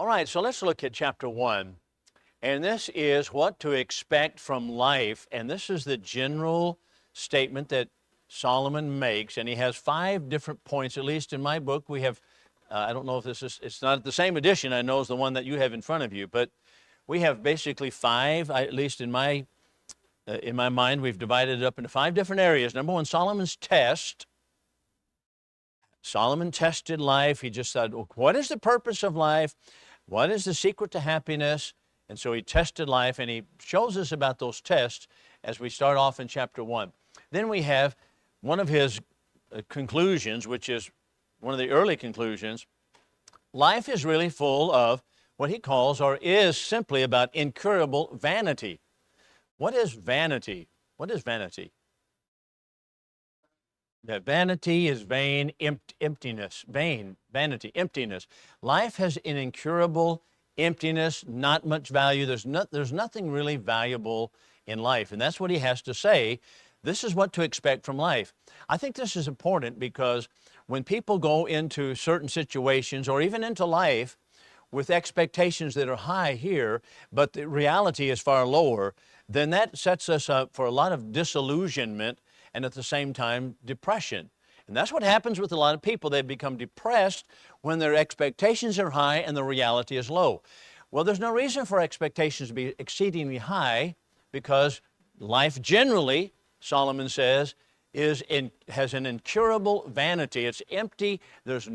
All right, so let's look at chapter 1. And this is what to expect from life. And this is the general statement that Solomon makes. And he has 5 different points, at least in my book. We have, I don't know if this is, it's not the same edition, I know, as the one that you have in front of you. But we have basically 5, at least in my mind, we've divided it up into 5 different areas. Number 1, Solomon's test. Solomon tested life. He just said, what is the purpose of life? What is the secret to happiness? And so he tested life, and he shows us about those tests as we start off in chapter 1. Then we have one of his conclusions, which is one of the early conclusions. Life is really full of what he calls, or is simply about, incurable vanity. What is vanity? What is vanity? That vanity is vain, emptiness, vain, vanity, emptiness. Life has an incurable emptiness, not much value. There's nothing really valuable in life. And that's what he has to say. This is what to expect from life. I think this is important because when people go into certain situations or even into life with expectations that are high here, but the reality is far lower, then that sets us up for a lot of disillusionment and at the same time, depression. And that's what happens with a lot of people. They become depressed when their expectations are high and the reality is low. Well, there's no reason for expectations to be exceedingly high because life generally, Solomon says, has an incurable vanity. It's empty. There's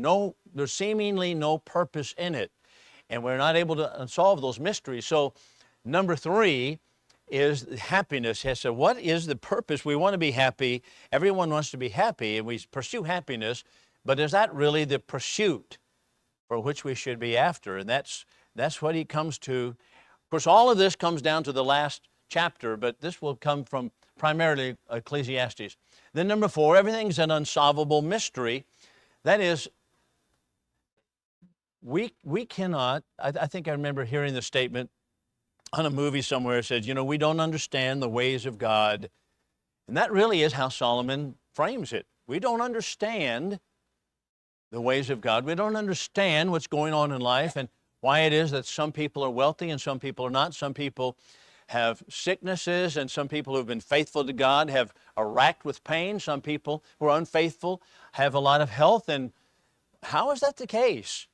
seemingly no purpose in it. And we're not able to solve those mysteries. So number 3 is happiness. He said, what is the purpose? We want to be happy. Everyone wants to be happy, and we pursue happiness. But is that really the pursuit for which we should be after? And that's what he comes to. Of course, all of this comes down to the last chapter, but this will come from primarily Ecclesiastes. Then number 4, everything's an unsolvable mystery. That is, we cannot, I think I remember hearing the statement on a movie somewhere. It says, we don't understand the ways of God. And that really is how Solomon frames it. We don't understand the ways of God. We don't understand what's going on in life and why it is that some people are wealthy and some people are not. Some people have sicknesses, and some people who have been faithful to God are racked with pain. Some people who are unfaithful have a lot of health. And how is that the case?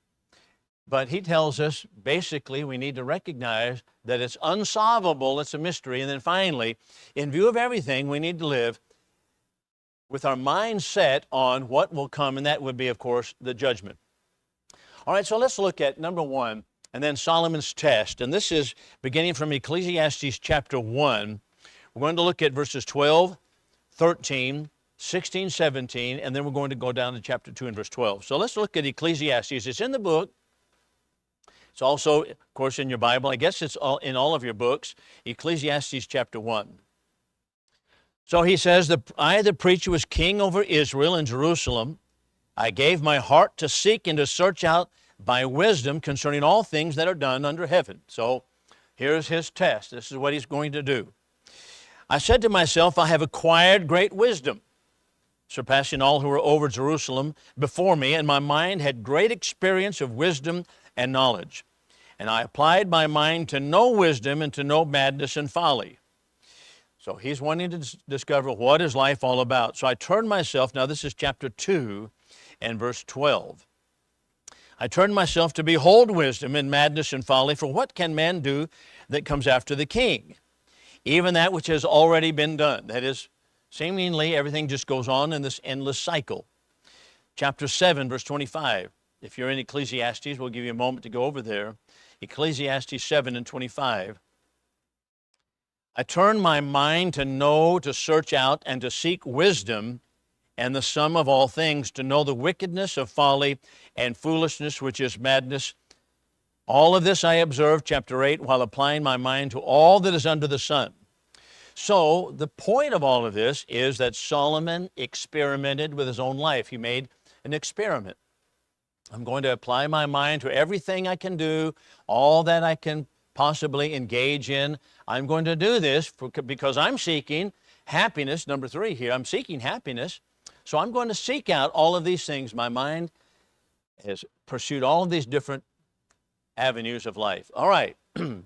But he tells us, basically, we need to recognize that it's unsolvable, it's a mystery. And then finally, in view of everything, we need to live with our mind set on what will come, and that would be, of course, the judgment. All right, so let's look at number 1, and then Solomon's test. And this is beginning from Ecclesiastes chapter 1. We're going to look at verses 12, 13, 16, 17, and then we're going to go down to chapter 2 and verse 12. So let's look at Ecclesiastes. It's in the book. It's also, of course, in your Bible. I guess it's in all of your books. Ecclesiastes chapter 1. So he says, I, the preacher, was king over Israel and Jerusalem. I gave my heart to seek and to search out by wisdom concerning all things that are done under heaven. So here's his test. This is what he's going to do. I said to myself, I have acquired great wisdom, surpassing all who were over Jerusalem before me, and my mind had great experience of wisdom and knowledge. And I applied my mind to know wisdom and to know madness and folly. So he's wanting to discover what is life all about. So I turned myself, now this is chapter 2 and verse 12. I turned myself to behold wisdom and madness and folly, for what can man do that comes after the king? Even that which has already been done. That is, seemingly everything just goes on in this endless cycle. Chapter 7, verse 25. If you're in Ecclesiastes, we'll give you a moment to go over there. Ecclesiastes 7 and 25. I turn my mind to know, to search out, and to seek wisdom and the sum of all things, to know the wickedness of folly and foolishness, which is madness. All of this I observed, chapter 8, while applying my mind to all that is under the sun. So the point of all of this is that Solomon experimented with his own life. He made an experiment. I'm going to apply my mind to everything I can do, all that I can possibly engage in. I'm going to do this because I'm seeking happiness. Number 3 here, I'm seeking happiness. So I'm going to seek out all of these things. My mind has pursued all of these different avenues of life. All right,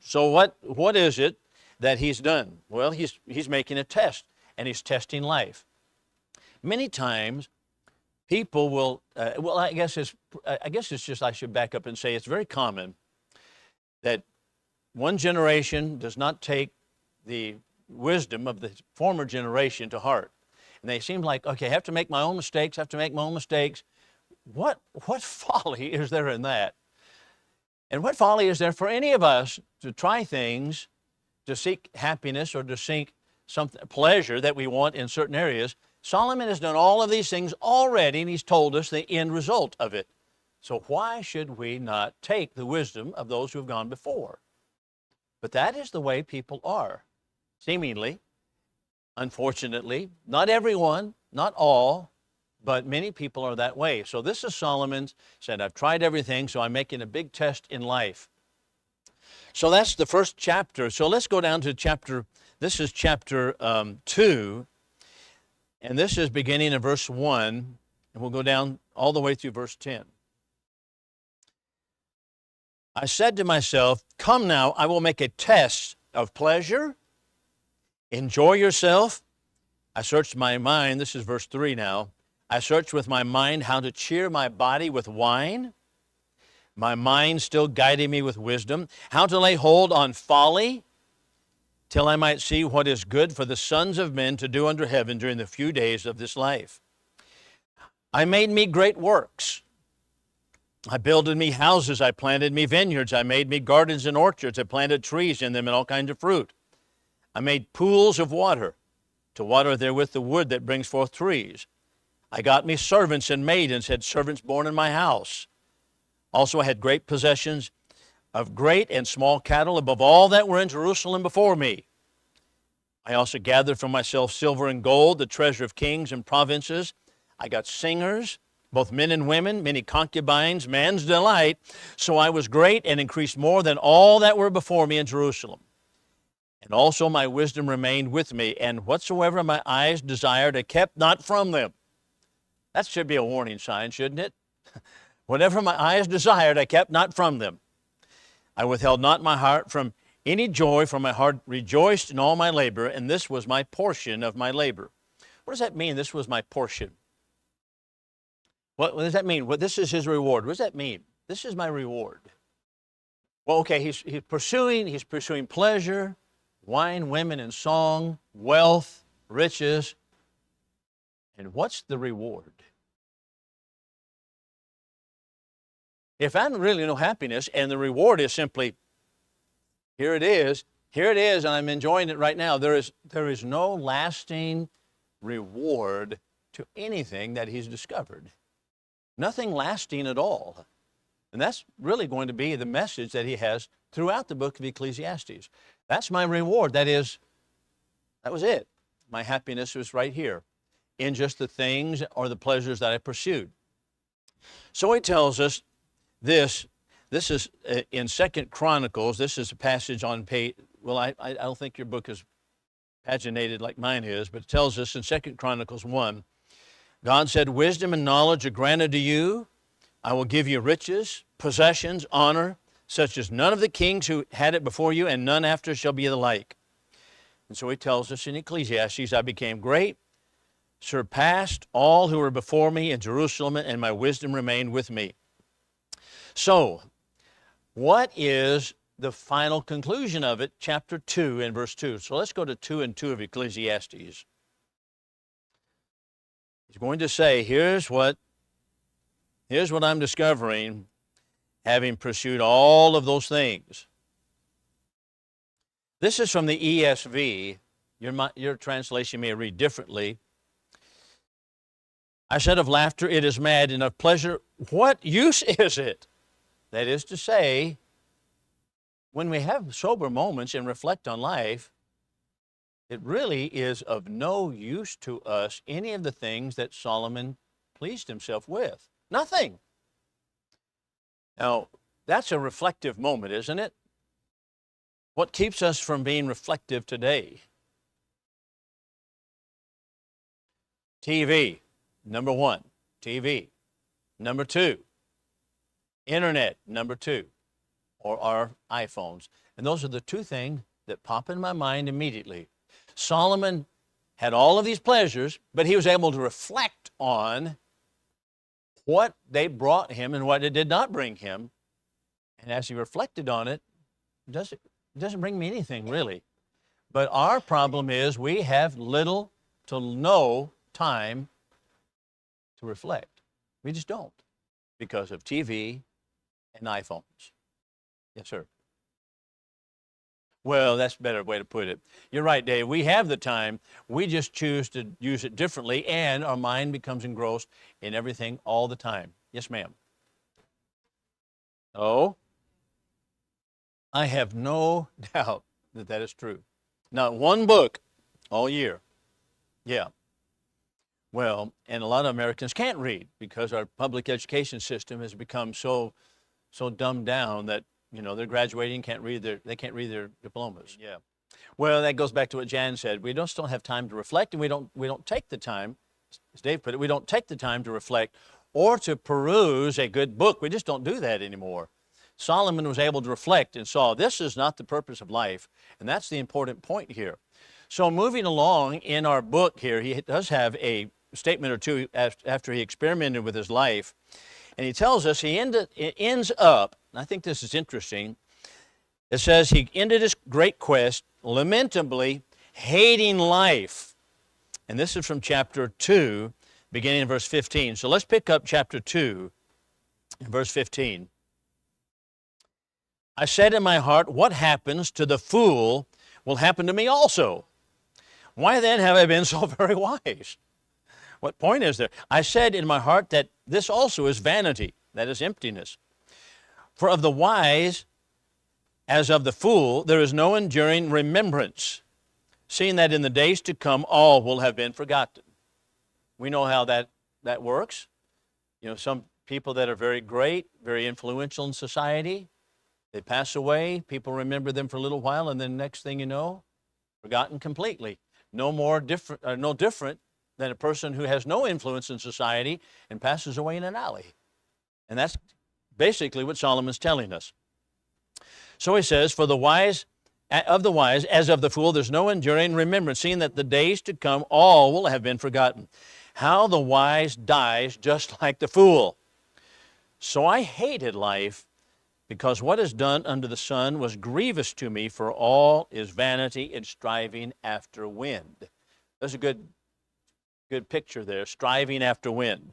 so what is it that he's done? Well, he's making a test, and he's testing life. Many times, people will, I guess it's just, I should back up and say it's very common that one generation does not take the wisdom of the former generation to heart. And they seem like, okay, I have to make my own mistakes, What folly is there in that? And what folly is there for any of us to try things, to seek happiness or to seek pleasure that we want in certain areas? Solomon has done all of these things already, and he's told us the end result of it. So why should we not take the wisdom of those who have gone before? But that is the way people are, seemingly. Unfortunately, not everyone, not all, but many people are that way. So this is Solomon's said, I've tried everything, so I'm making a big test in life. So that's the first chapter. So let's go down to chapter 2, and this is beginning in verse 1, and we'll go down all the way through verse 10. I said to myself, come now, I will make a test of pleasure. Enjoy yourself. I searched my mind. This is verse 3 now. I searched with my mind how to cheer my body with wine, my mind still guiding me with wisdom, how to lay hold on folly, till I might see what is good for the sons of men to do under heaven during the few days of this life. I made me great works. I builded me houses, I planted me vineyards, I made me gardens and orchards, I planted trees in them and all kinds of fruit. I made pools of water, to water therewith the wood that brings forth trees. I got me servants and maidens, had servants born in my house. Also I had great possessions of great and small cattle above all that were in Jerusalem before me. I also gathered for myself silver and gold, the treasure of kings and provinces. I got singers, both men and women, many concubines, man's delight. So I was great and increased more than all that were before me in Jerusalem. And also my wisdom remained with me, and whatsoever my eyes desired, I kept not from them. That should be a warning sign, shouldn't it? Whatever my eyes desired, I kept not from them. I withheld not my heart from any joy, for my heart rejoiced in all my labor, and this was my portion of my labor. What does that mean, this was my portion? What does that mean? Well, this is his reward. What does that mean? This is my reward. Well, okay, he's pursuing pleasure, wine, women, and song, wealth, riches. And what's the reward? If I really know happiness and the reward is simply, here it is, and I'm enjoying it right now, there is no lasting reward to anything that he's discovered. Nothing lasting at all. And that's really going to be the message that he has throughout the book of Ecclesiastes. That's my reward. That was it. My happiness was right here in just the things or the pleasures that I pursued. So he tells us this is in 2 Chronicles. This is a passage on page, well, I don't think your book is paginated like mine is, but it tells us in 2 Chronicles 1, God said, wisdom and knowledge are granted to you. I will give you riches, possessions, honor, such as none of the kings who had it before you, and none after shall be the like. And so he tells us in Ecclesiastes, I became great, surpassed all who were before me in Jerusalem, and my wisdom remained with me. So, what is the final conclusion of it? Chapter 2 and verse 2. So let's go to 2 and 2 of Ecclesiastes. He's going to say, here's what I'm discovering, having pursued all of those things. This is from the ESV. Your translation may read differently. I said of laughter, it is mad, and of pleasure, what use is it? That is to say, when we have sober moments and reflect on life, it really is of no use to us, any of the things that Solomon pleased himself with. Nothing. Now, that's a reflective moment, isn't it? What keeps us from being reflective today? TV, number one. TV. Number two. Internet, number two. or our iPhones. And those are the two things that pop in my mind immediately. Solomon had all of these pleasures, but he was able to reflect on what they brought him and what it did not bring him. And as he reflected on it, it doesn't bring me anything really. But our problem is we have little to no time to reflect. We just don't because of TV and iPhones. Yes, sir. Well, that's a better way to put it. You're right, Dave. We have the time. We just choose to use it differently, and our mind becomes engrossed in everything all the time. Yes, ma'am. Oh, I have no doubt that that is true. Not one book all year. Yeah. Well, and a lot of Americans can't read because our public education system has become so dumbed down that they're graduating, they can't read their diplomas. Yeah. Well, that goes back to what Jan said. We just don't have time to reflect, and we don't take the time, as Dave put it, we don't take the time to reflect or to peruse a good book. We just don't do that anymore. Solomon was able to reflect and saw this is not the purpose of life, and that's the important point here. So moving along in our book here, he does have a statement or two after he experimented with his life. And he tells us it ends up, and I think this is interesting, it says he ended his great quest lamentably hating life. And this is from chapter 2, beginning in verse 15. So let's pick up chapter 2, verse 15. I said in my heart, what happens to the fool will happen to me also. Why then have I been so very wise? What point is there? I said in my heart that this also is vanity, that is emptiness. For of the wise, as of the fool, there is no enduring remembrance, seeing that in the days to come all will have been forgotten. We know how that works. Some people that are very great, very influential in society, they pass away, people remember them for a little while, and then next thing you know, forgotten completely. No different than a person who has no influence in society and passes away in an alley. And that's basically what Solomon's telling us. So he says, for the wise, of the wise, as of the fool, there's no enduring remembrance, seeing that the days to come all will have been forgotten. How the wise dies just like the fool. So I hated life, because what is done under the sun was grievous to me, for all is vanity and striving after wind. There's a good picture there, striving after wind.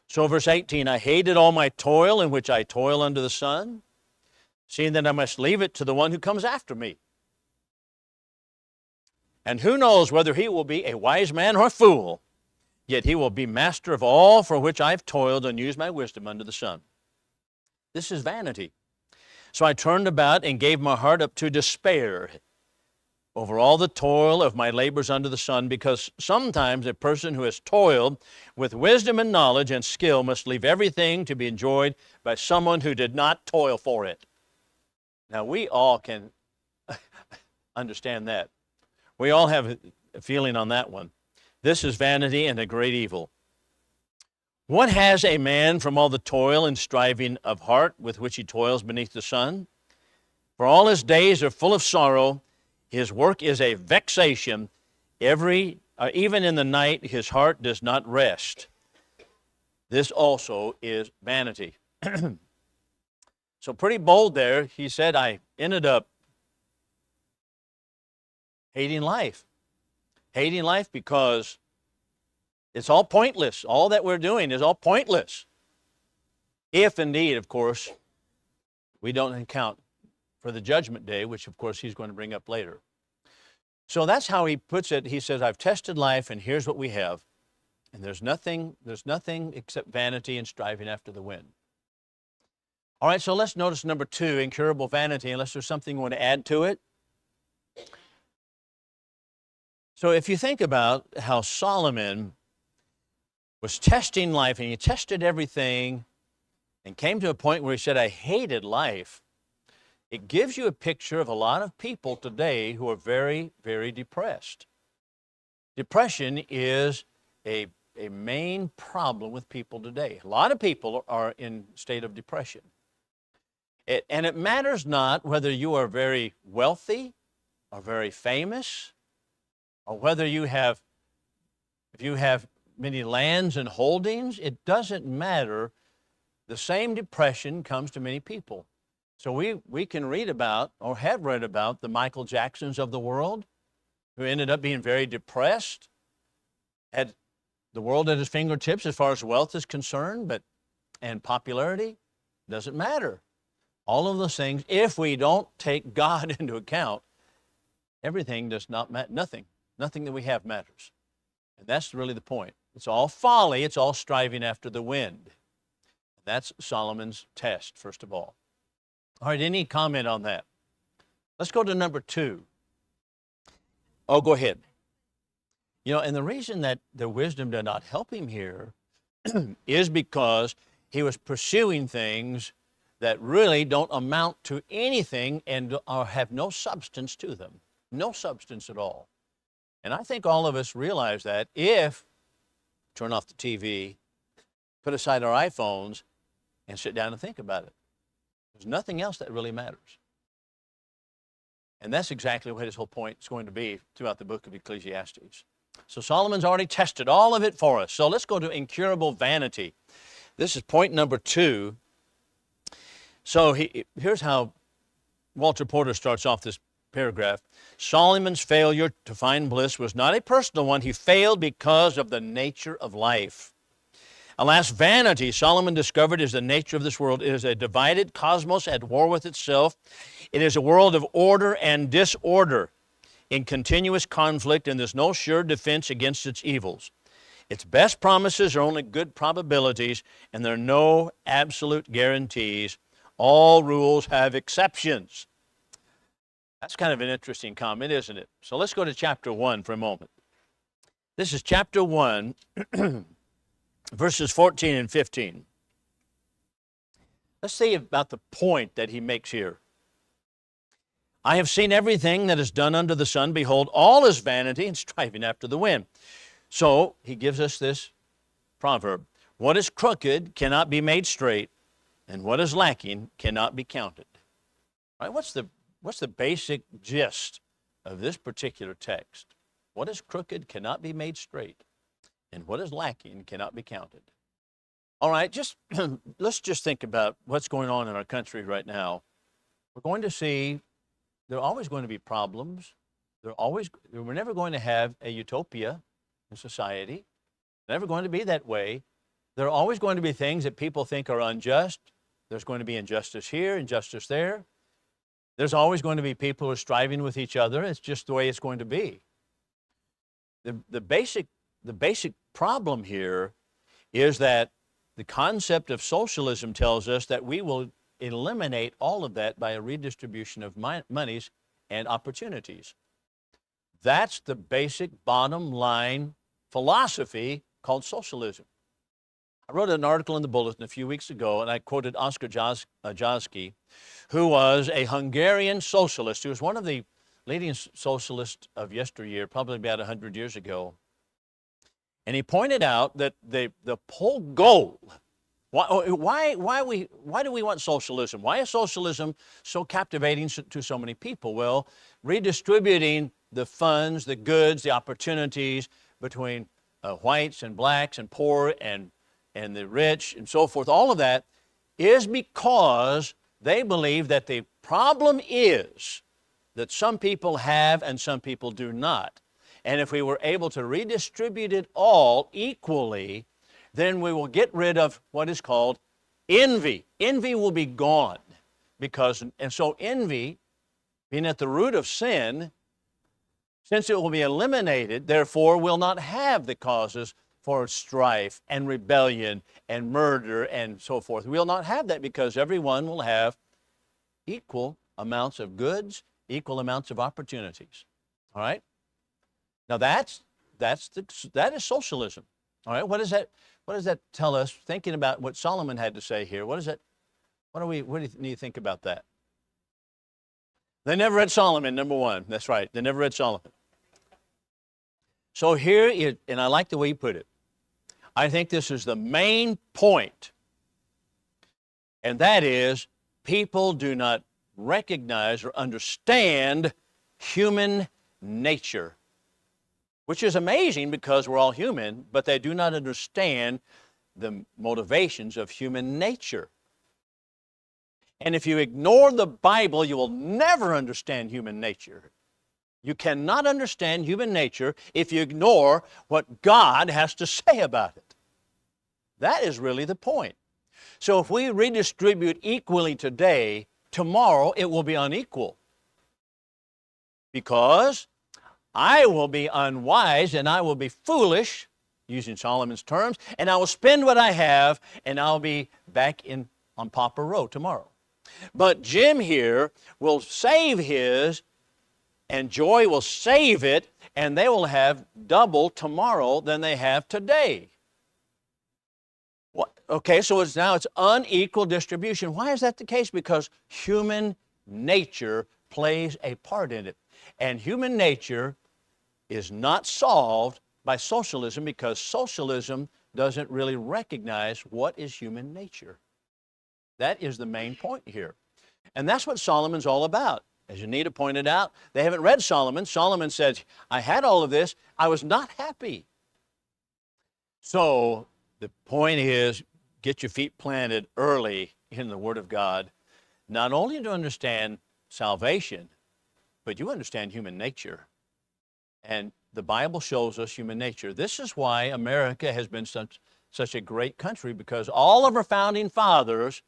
So verse 18, I hated all my toil in which I toil under the sun, seeing that I must leave it to the one who comes after me. And who knows whether he will be a wise man or a fool, yet he will be master of all for which I've toiled and used my wisdom under the sun. This is vanity. So I turned about and gave my heart up to despair over all the toil of my labors under the sun, because sometimes a person who has toiled with wisdom and knowledge and skill must leave everything to be enjoyed by someone who did not toil for it. Now, we all can understand that. We all have a feeling on that one. This is vanity and a great evil. What has a man from all the toil and striving of heart with which he toils beneath the sun? For all his days are full of sorrow. His work is a vexation. Even in the night, his heart does not rest. This also is vanity. So pretty bold there. He said, I ended up hating life. Hating life because it's all pointless. All that we're doing is all pointless. If indeed, of course, we don't account for the judgment day, which of course he's going to bring up later. So that's how he puts it. He says, I've tested life and here's what we have. And there's nothing except vanity and striving after the wind. All right, so let's notice number 2, incurable vanity, unless there's something you want to add to it. So if you think about how Solomon was testing life, and he tested everything and came to a point where he said, I hated life, it gives you a picture of a lot of people today who are very, very depressed. Depression is a main problem with people today. A lot of people are in a state of depression. And it matters not whether you are very wealthy or very famous, or whether if you have many lands and holdings. It doesn't matter. The same depression comes to many people. So we can read about, or have read about, the Michael Jacksons of the world, who ended up being very depressed, had the world at his fingertips as far as wealth is concerned, and popularity. Doesn't matter. All of those things, if we don't take God into account, everything does not matter. Nothing that we have matters. And that's really the point. It's all folly. It's all striving after the wind. That's Solomon's test, first of all. All right, any comment on that? Let's go to number 2. Oh, go ahead. And the reason that the wisdom did not help him here is because he was pursuing things that really don't amount to anything and have no substance to them. No substance at all. And I think all of us realize that if turn off the TV, put aside our iPhones, and sit down and think about it. There's nothing else that really matters. And that's exactly what his whole point is going to be throughout the book of Ecclesiastes. So Solomon's already tested all of it for us. So let's go to incurable vanity. This is point number 2. So here's how Walter Porter starts off this paragraph. Solomon's failure to find bliss was not a personal one. He failed because of the nature of life. Alas, vanity, Solomon discovered, is the nature of this world. It is a divided cosmos at war with itself. It is a world of order and disorder in continuous conflict, and there's no sure defense against its evils. Its best promises are only good probabilities, and there are no absolute guarantees. All rules have exceptions. That's kind of an interesting comment, isn't it? So let's go to chapter 1 for a moment. This is chapter 1, verses 14 and 15. Let's see about the point that he makes here. I have seen everything that is done under the sun. Behold, all is vanity and striving after the wind. So he gives us this proverb. What is crooked cannot be made straight, and what is lacking cannot be counted. All right, what's the basic gist of this particular text? What is crooked cannot be made straight, and what is lacking cannot be counted. All right, let's just think about what's going on in our country right now. We're going to see there are always going to be problems. We're never going to have a utopia in society. Never going to be that way. There are always going to be things that people think are unjust. There's going to be injustice here, injustice there. There's always going to be people who are striving with each other. It's just the way it's going to be. The basic problem here is that the concept of socialism tells us that we will eliminate all of that by a redistribution of monies and opportunities. That's the basic bottom line philosophy called socialism. I wrote an article in the Bulletin a few weeks ago, and I quoted Oskar Jaszki, who was a Hungarian socialist, who was one of the leading socialists of yesteryear, probably about 100 years ago. And he pointed out that the whole goal, why do we want socialism? Why is socialism so captivating to so many people? Well, redistributing the funds, the goods, the opportunities between whites and blacks and poor and the rich and so forth, all of that is because they believe that the problem is that some people have and some people do not. And if we were able to redistribute it all equally, then we will get rid of what is called envy. Envy will be gone and so envy, being at the root of sin, since it will be eliminated, therefore will not have the causes for strife and rebellion and murder and so forth. We'll not have that because everyone will have equal amounts of goods, equal amounts of opportunities. All right? Now that is socialism. All right? What does that tell us? Thinking about what Solomon had to say here, what do you need to think about that? They never read Solomon, number one. That's right. They never read Solomon. So here, and I like the way you put it, I think this is the main point, and that is People do not recognize or understand human nature, which is amazing because we're all human, but they do not understand the motivations of human nature. And if you ignore the Bible, you will never understand human nature. You cannot understand human nature if you ignore what God has to say about it. That is really the point. So if we redistribute equally today, tomorrow it will be unequal. Because I will be unwise and I will be foolish, using Solomon's terms, and I will spend what I have and I'll be back on Pauper Row tomorrow. But Jim here will save his, and Joy will save it, and they will have double tomorrow than they have today. Okay, so it's unequal distribution. Why is that the case? Because human nature plays a part in it. And human nature is not solved by socialism, because socialism doesn't really recognize what is human nature. That is the main point here. And that's what Solomon's all about. As Anita pointed out, they haven't read Solomon. Solomon says, I had all of this, I was not happy. So the point is, get your feet planted early in the Word of God, not only to understand salvation, but you understand human nature. And the Bible shows us human nature. This is why America has been such a great country, because all of our founding fathers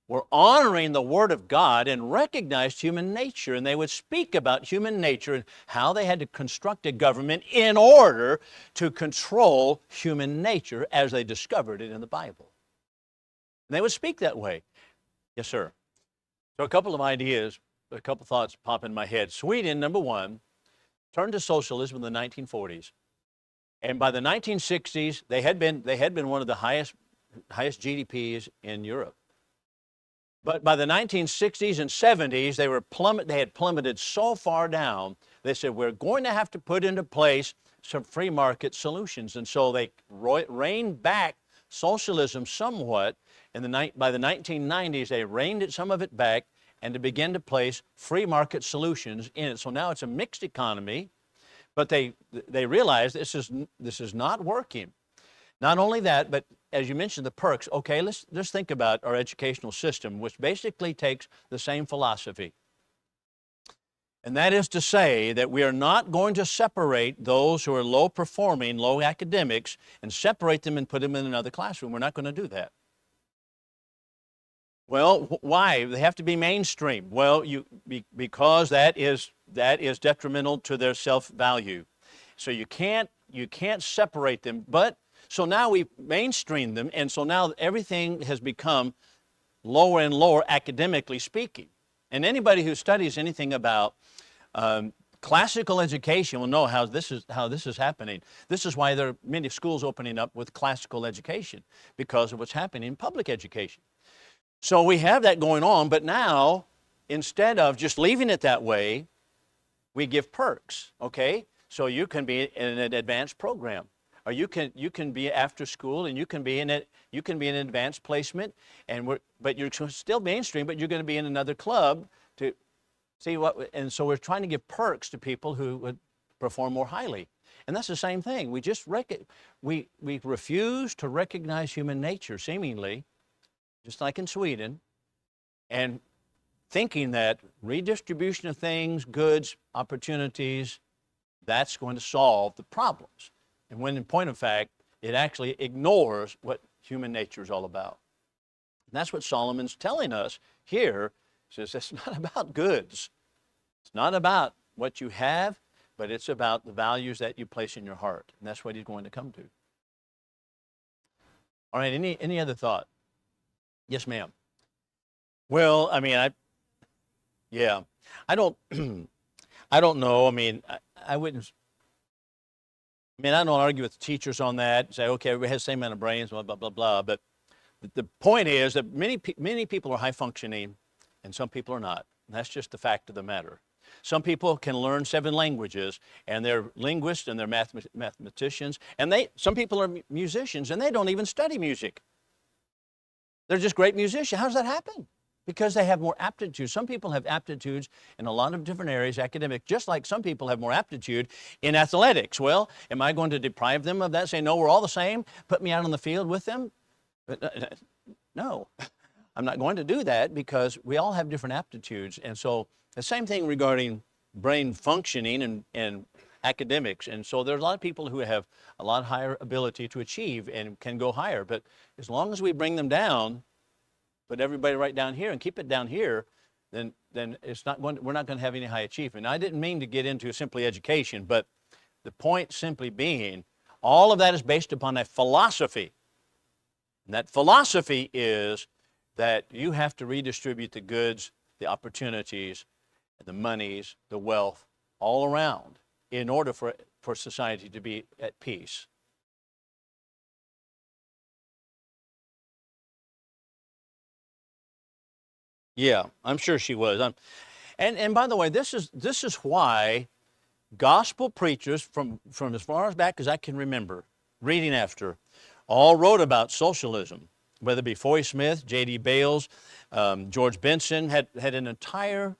were honoring the Word of God and recognized human nature, and they would speak about human nature and how they had to construct a government in order to control human nature as they discovered it in the Bible. And they would speak that way. Yes, sir. So a couple of ideas, a couple thoughts pop in my head. Sweden, number one, turned to socialism in the 1940s. And by the 1960s, they had been one of the highest GDPs in Europe. But by the 1960s and 70s, they had plummeted so far down, they said, we're going to have to put into place some free market solutions. And so they reined back socialism somewhat. By the 1990s, they reined some of it back and to begin to place free market solutions in it. So now it's a mixed economy, but they realize this is not working. Not only that, but as you mentioned, the perks. Okay, let's think about our educational system, which basically takes the same philosophy. And that is to say that we are not going to separate those who are low performing, low academics, and separate them and put them in another classroom. We're not going to do that. Well, why? They have to be mainstream. Well, because that is detrimental to their self-value. So you can't separate them. But so now we mainstream them, and so now everything has become lower and lower academically speaking. And anybody who studies anything about classical education will know how this is happening. This is why there are many schools opening up with classical education, because of what's happening in public education. So we have that going on, but now, instead of just leaving it that way, we give perks, okay? So you can be in an advanced program, or you can be after school, and you can be in an advanced placement, but you're still mainstream, but you're going to be in another club to see what. And so we're trying to give perks to people who would perform more highly, and that's the same thing. We refuse to recognize human nature, seemingly, just like in Sweden, and thinking that redistribution of things, goods, opportunities, that's going to solve the problems. And when in point of fact, it actually ignores what human nature is all about. And that's what Solomon's telling us here. He says it's not about goods. It's not about what you have, but it's about the values that you place in your heart. And that's what he's going to come to. All right, any other thought? Yes, ma'am. Well, I mean, I don't I don't know. I mean, I wouldn't. I mean, I don't argue with teachers on that. Say, okay, everybody has the same amount of brains, blah blah blah blah. But the point is that many people are high functioning, and some people are not. And that's just the fact of the matter. Some people can learn 7 languages, and they're linguists and they're mathematicians, and some people are musicians, and they don't even study music. They're just great musicians. How does that happen? because they have more aptitude. Some people have aptitudes in a lot of different areas, academic, just like some people have more aptitude in athletics. Well, am I going to deprive them of that, say, no, we're all the same, put me out on the field with them? No, I'm not going to do that, because we all have different aptitudes. And so the same thing regarding brain functioning and academics. And so there's a lot of people who have a lot higher ability to achieve and can go higher. But as long as we bring them down, put everybody right down here and keep it down here, then we're not going to have any high achievement. Now, I didn't mean to get into simply education, but the point simply being, all of that is based upon a philosophy. And that philosophy is that you have to redistribute the goods, the opportunities, the monies, the wealth, all around in order for society to be at peace. Yeah, I'm sure she was. And by the way, this is why gospel preachers from as far as back as I can remember, reading after, all wrote about socialism, whether it be Foy Smith, J.D. Bales, George Benson, had an entire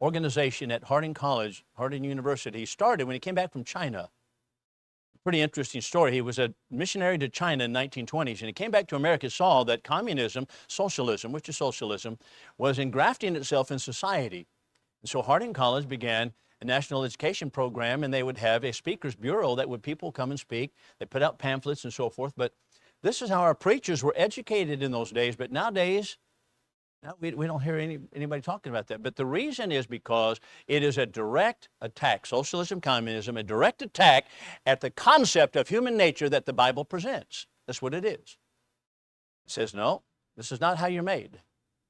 organization at Harding University. He started when he came back from China. Pretty interesting story. He was a missionary to China in the 1920s, and he came back to America, saw that communism, socialism, which is socialism, was engrafting itself in society. And so Harding College began a national education program, and they would have a speakers bureau that would people come and speak. They put out pamphlets and so forth. But this is how our preachers were educated in those days. But nowadays, we don't hear anybody talking about that. But the reason is because it is a direct attack, socialism, communism, a direct attack at the concept of human nature that the Bible presents. That's what it is. It says, no, this is not how you're made.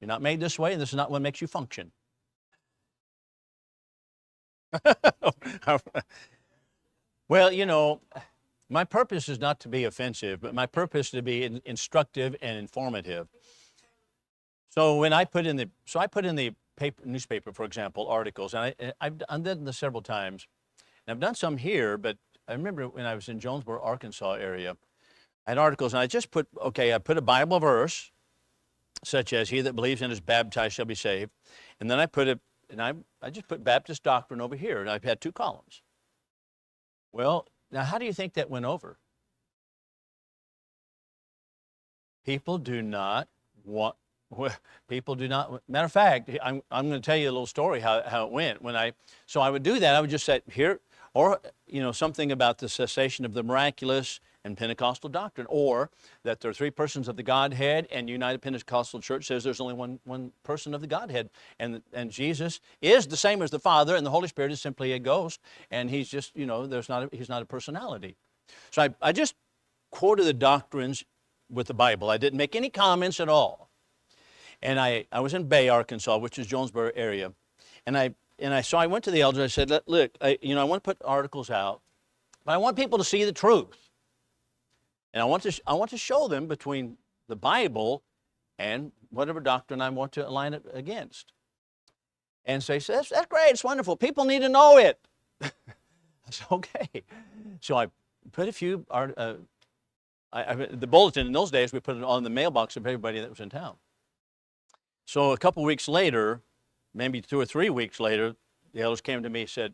You're not made this way, and this is not what makes you function. Well, you know, my purpose is not to be offensive, but my purpose is to be instructive and informative. So when I put in the newspaper, for example, articles, and I've done this several times, and I've done some here, but I remember when I was in Jonesboro, Arkansas area, I had articles, and I just put, I put a Bible verse, such as, he that believes and is baptized shall be saved, and then I just put Baptist doctrine over here, and I've had 2 columns. Well, now how do you think that went over? People do not, matter of fact, I'm going to tell you a little story how it went. So I would do that, I would just say here, or, something about the cessation of the miraculous and Pentecostal doctrine, or that there are 3 persons of the Godhead, and United Pentecostal Church says there's only one person of the Godhead, and Jesus is the same as the Father, and the Holy Spirit is simply a ghost, and he's just, he's not a personality. So I just quoted the doctrines with the Bible. I didn't make any comments at all. And I was in Bay, Arkansas, which is Jonesboro area, so I went to the elders. I said, look, I want to put articles out, but I want people to see the truth. And I want to show them between the Bible and whatever doctrine I want to align it against. And so he says, that's great, it's wonderful. People need to know it. I said, okay. So I put a few, the bulletin in those days, we put it on the mailbox of everybody that was in town. So a couple weeks later, maybe 2 or 3 weeks later, the elders came to me and said,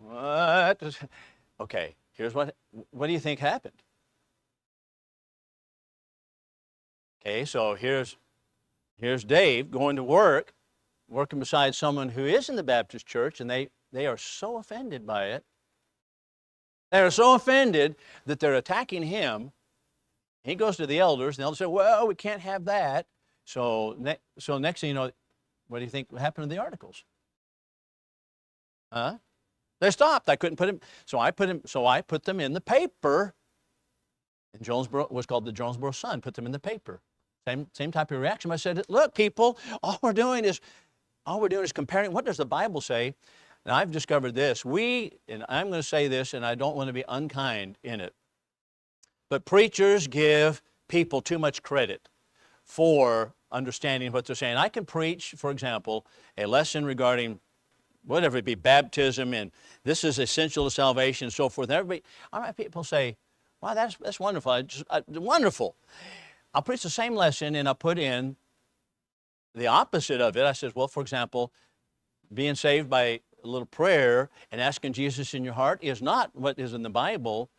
what? Okay, here's what do you think happened? Okay, so here's Dave going to work, working beside someone who is in the Baptist church, and they are so offended by it. They are so offended that they're attacking him. He goes to the elders, and the elders say, well, we can't have that. So next thing you know, what do you think happened to the articles? Huh? They stopped. I couldn't put them. So I put them in the paper. In Jonesboro, it was called the Jonesboro Sun. Put them in the paper. Same type of reaction. I said, look, people, all we're doing is comparing. What does the Bible say? And I've discovered this. And I'm going to say this, and I don't want to be unkind in it, but preachers give people too much credit for understanding what they're saying. I can preach, for example, a lesson regarding whatever it be, baptism, and this is essential to salvation and so forth. And people say, wow, that's wonderful. Wonderful. I'll preach the same lesson, and I'll put in the opposite of it, I said, well, for example, being saved by a little prayer and asking Jesus in your heart is not what is in the Bible.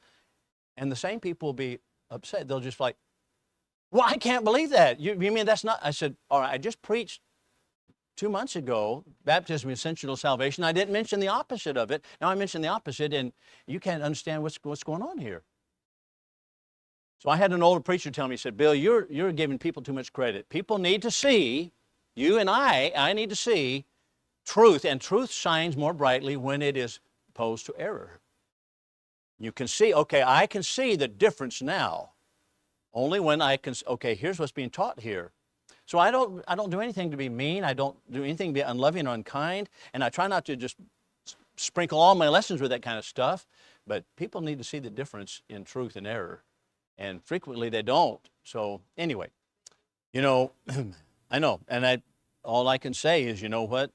And the same people will be upset. They'll just like, well, I can't believe that. You mean that's not? I said, all right, I just preached 2 months ago, baptism is essential to salvation. I didn't mention the opposite of it. Now I mentioned the opposite, and you can't understand what's going on here. So I had an older preacher tell me, he said, Bill, you're giving people too much credit. People need to see, you and I need to see truth, and truth shines more brightly when it is opposed to error. You can see, okay, I can see the difference now. Only when I can, okay, here's what's being taught here. So I don't do anything to be mean. I don't do anything to be unloving or unkind. And I try not to just sprinkle all my lessons with that kind of stuff. But people need to see the difference in truth and error. And frequently they don't. So anyway, I know. And all I can say is, you know what?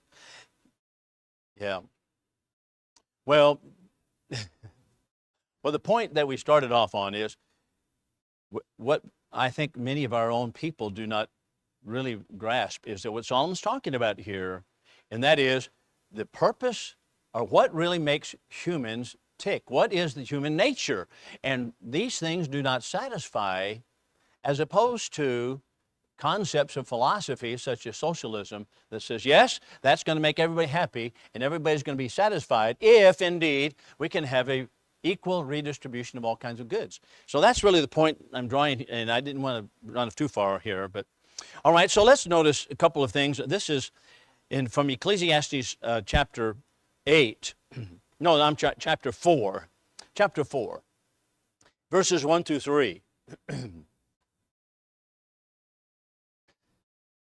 Yeah. Well, the point that we started off on is what I think many of our own people do not really grasp is that what Solomon's talking about here, and that is the purpose or what really makes humans tick. What is the human nature? And these things do not satisfy, as opposed to concepts of philosophy such as socialism that says, yes, that's going to make everybody happy and everybody's going to be satisfied if indeed we can have a equal redistribution of all kinds of goods. So that's really the point I'm drawing, and I didn't want to run too far here, but all right, so let's notice a couple of things. This is from Ecclesiastes chapter 8. No, I'm chapter 4. Chapter 4, verses 1 through 3.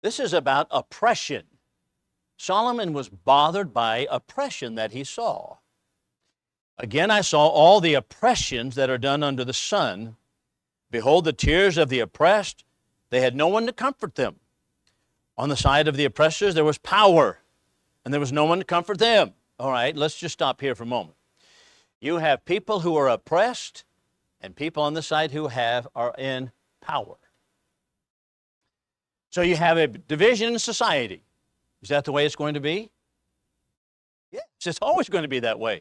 This is about oppression. Solomon was bothered by oppression that he saw. Again, I saw all the oppressions that are done under the sun. Behold, the tears of the oppressed, they had no one to comfort them. On the side of the oppressors, there was power, and there was no one to comfort them. All right, let's just stop here for a moment. You have people who are oppressed, and people on the side who are in power. So you have a division in society. Is that the way it's going to be? Yes, it's always going to be that way.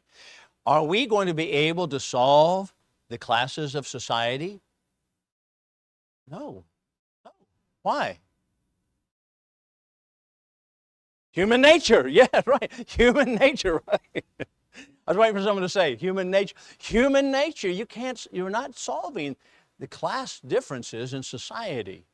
Are we going to be able to solve the classes of society? No. Why? Human nature. Yeah, right. Human nature, right. I was waiting for someone to say human nature. Human nature, you're not solving the class differences in society.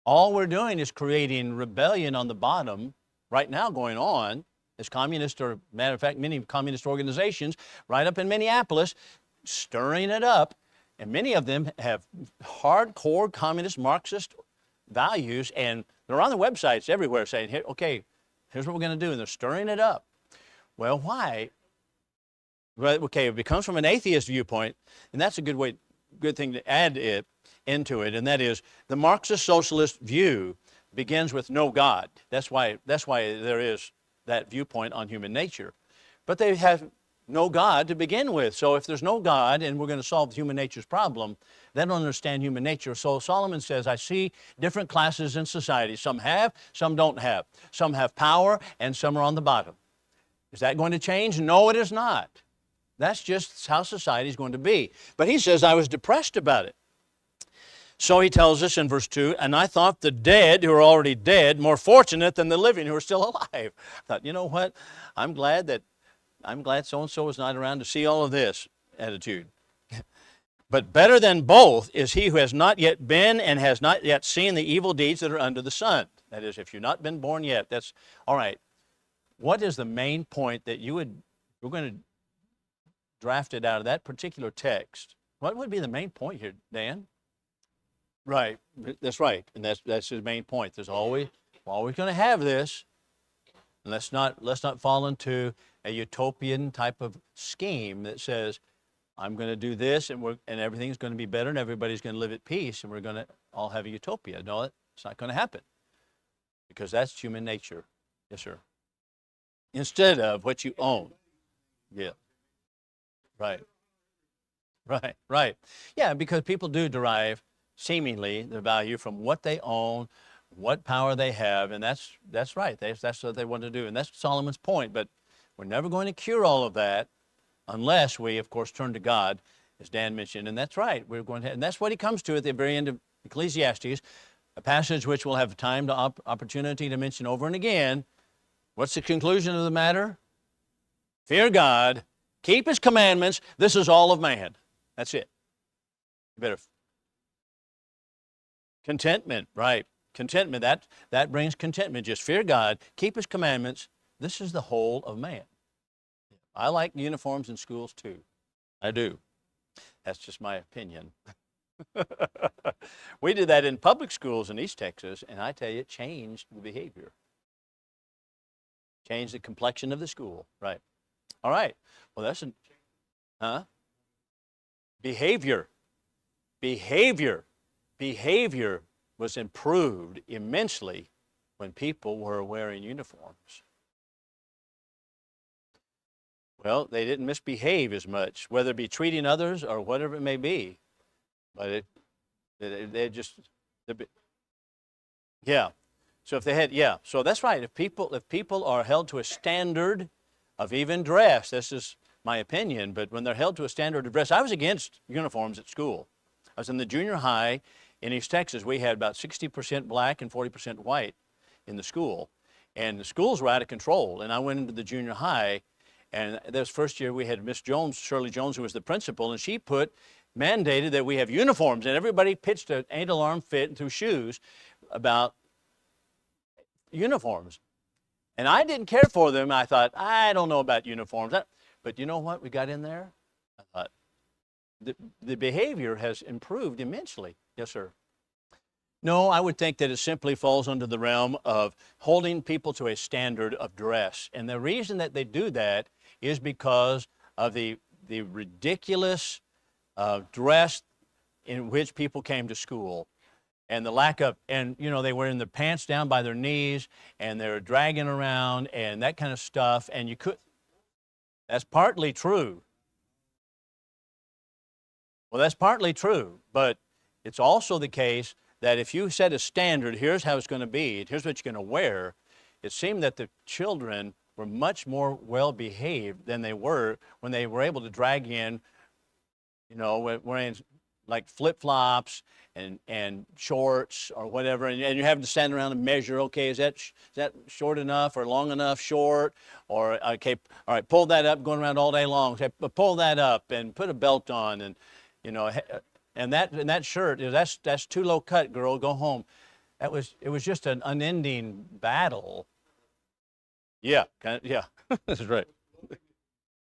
All we're doing is creating rebellion on the bottom right now going on as communist, or matter of fact, many communist organizations right up in Minneapolis stirring it up. And many of them have hardcore communist Marxist values, and they're on the websites everywhere saying, okay, here's what we're going to do, and they're stirring it up. Well, why? Well, okay, if it comes from an atheist viewpoint, and that's a good thing to add into it, and that is the Marxist socialist view begins with no God. That's why there is that viewpoint on human nature. But they have no God to begin with. So if there's no God and we're going to solve human nature's problem, they don't understand human nature. So Solomon says, I see different classes in society. Some have, some don't have. Some have power and some are on the bottom. Is that going to change? No, it is not. That's just how society is going to be. But he says, I was depressed about it. So he tells us in verse 2, and I thought the dead who are already dead more fortunate than the living who are still alive. I thought, you know what? I'm glad so-and-so is not around to see all of this attitude. But better than both is he who has not yet been and has not yet seen the evil deeds that are under the sun. That is, if you've not been born yet, that's all right. What is the main point that we're going to draft it out of that particular text? What would be the main point here, Dan? Right, that's right, and that's his main point. There's always going to have this, and let's not fall into a utopian type of scheme that says, I'm going to do this, and everything's going to be better, and everybody's going to live at peace, and we're going to all have a utopia. No, it's not going to happen, because that's human nature. Yes, sir. Instead of what you own. Yeah. Right. Yeah, because people do derive seemingly the value from what they own, what power they have, and that's right. That's what they want to do, and that's Solomon's point. But we're never going to cure all of that unless we, of course, turn to God, as Dan mentioned. And that's right. We're going to, and that's what he comes to at the very end of Ecclesiastes, a passage which we'll have time to opportunity to mention over and again. What's the conclusion of the matter? Fear God, keep His commandments. This is all of man. That's it. You better. Contentment, right. Contentment, that brings contentment. Just fear God, keep His commandments. This is the whole of man. I like uniforms in schools too. I do. That's just my opinion. We did that in public schools in East Texas, and I tell you, it changed the behavior. Changed the complexion of the school, right. All right. Well, that's behavior. Behavior was improved immensely when people were wearing uniforms. Well, they didn't misbehave as much, whether it be treating others or whatever it may be. But they just, yeah. So if they had, yeah. So that's right. If people are held to a standard of even dress, this is my opinion, but when they're held to a standard of dress, I was against uniforms at school. I was in the junior high in East Texas. We had about 60% black and 40% white in the school. And the schools were out of control. And I went into the junior high, and this first year we had Miss Jones, Shirley Jones, who was the principal, and she mandated that we have uniforms. And everybody pitched an 8-alarm fit through shoes about uniforms. And I didn't care for them. I thought, I don't know about uniforms. But you know what? We got in there. I thought, the behavior has improved immensely. Yes, sir. No, I would think that it simply falls under the realm of holding people to a standard of dress. And the reason that they do that is because of the ridiculous dress in which people came to school. And the lack of, and you know, they were in their pants down by their knees, and they were dragging around and that kind of stuff. And that's partly true. Well, that's partly true, but it's also the case that if you set a standard, here's how it's going to be, here's what you're going to wear, it seemed that the children were much more well-behaved than they were when they were able to drag in, you know, wearing like flip-flops and shorts or whatever, and you're having to stand around and measure, okay, is that short enough or long enough short? Or, okay, all right, pull that up, going around all day long, okay, pull that up and put a belt on, and, you know, and that shirt, that's too low cut, girl, go home. It was just an unending battle. Yeah, yeah, that's right.